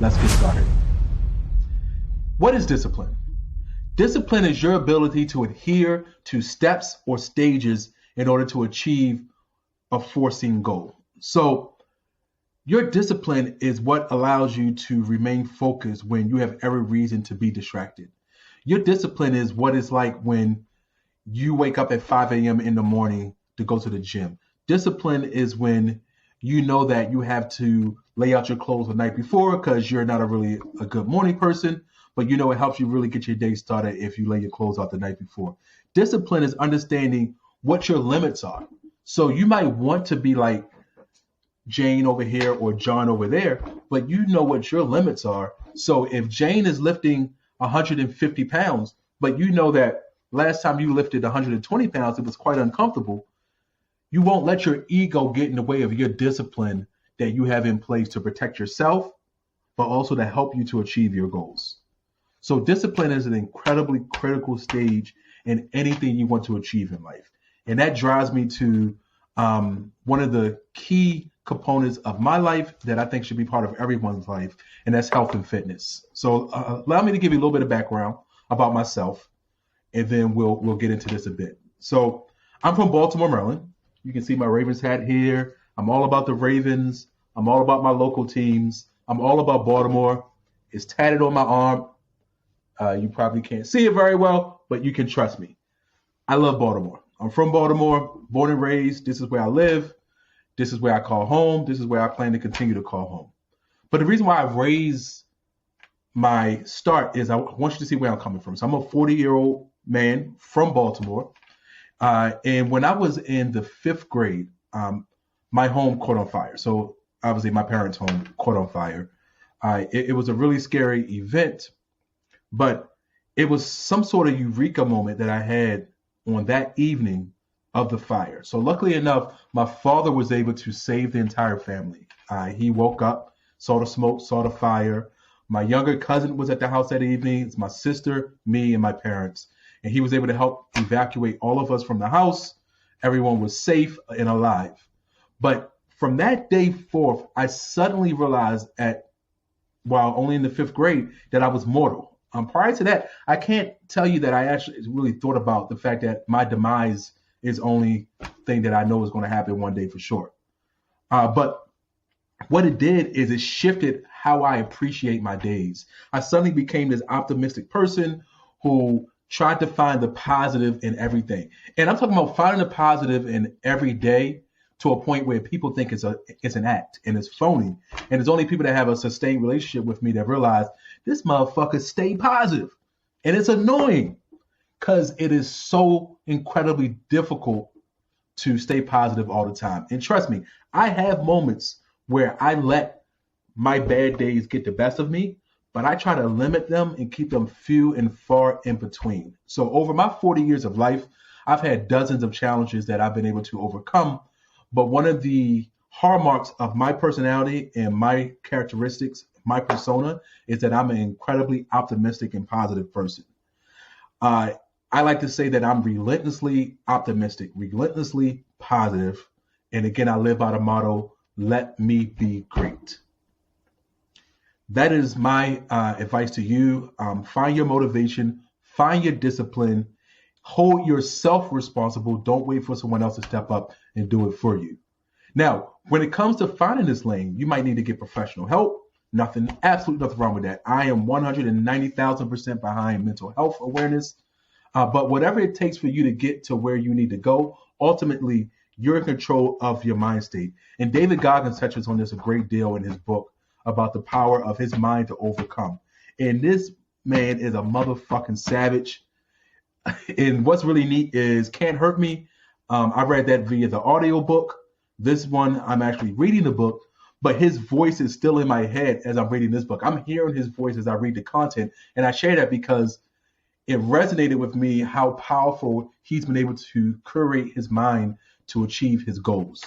Let's get started. What is discipline? Discipline is your ability to adhere to steps or stages in order to achieve a foreseen goal. So, your discipline is what allows you to remain focused when you have every reason to be distracted. Your discipline is what it's like when you wake up at 5 a.m. in the morning to go to the gym. Discipline is when you know that you have to lay out your clothes the night before because you're not a good morning person, but you know it helps you really get your day started if you lay your clothes out the night before. Discipline is understanding what your limits are. So you might want to be like Jane over here or John over there, but you know what your limits are. So if Jane is lifting 150 pounds, but you know that last time you lifted 120 pounds, it was quite uncomfortable, you won't let your ego get in the way of your discipline that you have in place to protect yourself, but also to help you to achieve your goals. So discipline is an incredibly critical stage in anything you want to achieve in life. And that drives me to one of the key components of my life that I think should be part of everyone's life, and that's health and fitness. So allow me to give you a little bit of background about myself, and then we'll get into this a bit. So I'm from Baltimore, Maryland. You can see my Ravens hat here. I'm all about the Ravens. I'm all about my local teams. I'm all about Baltimore. It's tatted on my arm. You probably can't see it very well, but you can trust me. I love Baltimore. I'm from Baltimore, born and raised. This is where I live. This is where I call home. This is where I plan to continue to call home. But the reason why I raised my start is I want you to see where I'm coming from. So I'm a 40-year-old man from Baltimore. And when I was in the 5th grade, my home caught on fire. So obviously my parents' home caught on fire. It was a really scary event, but it was some sort of eureka moment that I had on that evening of the fire. So luckily enough, my father was able to save the entire family. He woke up, saw the smoke, saw the fire. My younger cousin was at the house that evening. It's my sister, me, and my parents. And he was able to help evacuate all of us from the house. Everyone was safe and alive. But from that day forth, I suddenly realized while only in the 5th grade, that I was mortal. Prior to that, I can't tell you that I actually really thought about the fact that my demise is the only thing that I know is going to happen one day for sure. But what it did is it shifted how I appreciate my days. I suddenly became this optimistic person who tried to find the positive in everything. And I'm talking about finding the positive in every day to a point where people think it's an act and it's phony. And it's only people that have a sustained relationship with me that realize this motherfucker stay positive. And it's annoying because it is so incredibly difficult to stay positive all the time. And trust me, I have moments where I let my bad days get the best of me, but I try to limit them and keep them few and far in between. So over my 40 years of life, I've had dozens of challenges that I've been able to overcome. But one of the hallmarks of my personality and my characteristics, my persona, is that I'm an incredibly optimistic and positive person. I like to say that I'm relentlessly optimistic, relentlessly positive. And again, I live by the motto, let me be great. That is my advice to you. Find your motivation, find your discipline, hold yourself responsible. Don't wait for someone else to step up and do it for you. Now, when it comes to finding this lane, you might need to get professional help. Absolutely nothing wrong with that. I am 190,000% behind mental health awareness. But whatever it takes for you to get to where you need to go, ultimately, you're in control of your mind state. And David Goggins touches on this a great deal in his book about the power of his mind to overcome. And this man is a motherfucking savage. And what's really neat is Can't Hurt Me. I read that via the audio book. This one, I'm actually reading the book, but his voice is still in my head as I'm reading this book. I'm hearing his voice as I read the content. And I share that because it resonated with me how powerful he's been able to curate his mind to achieve his goals.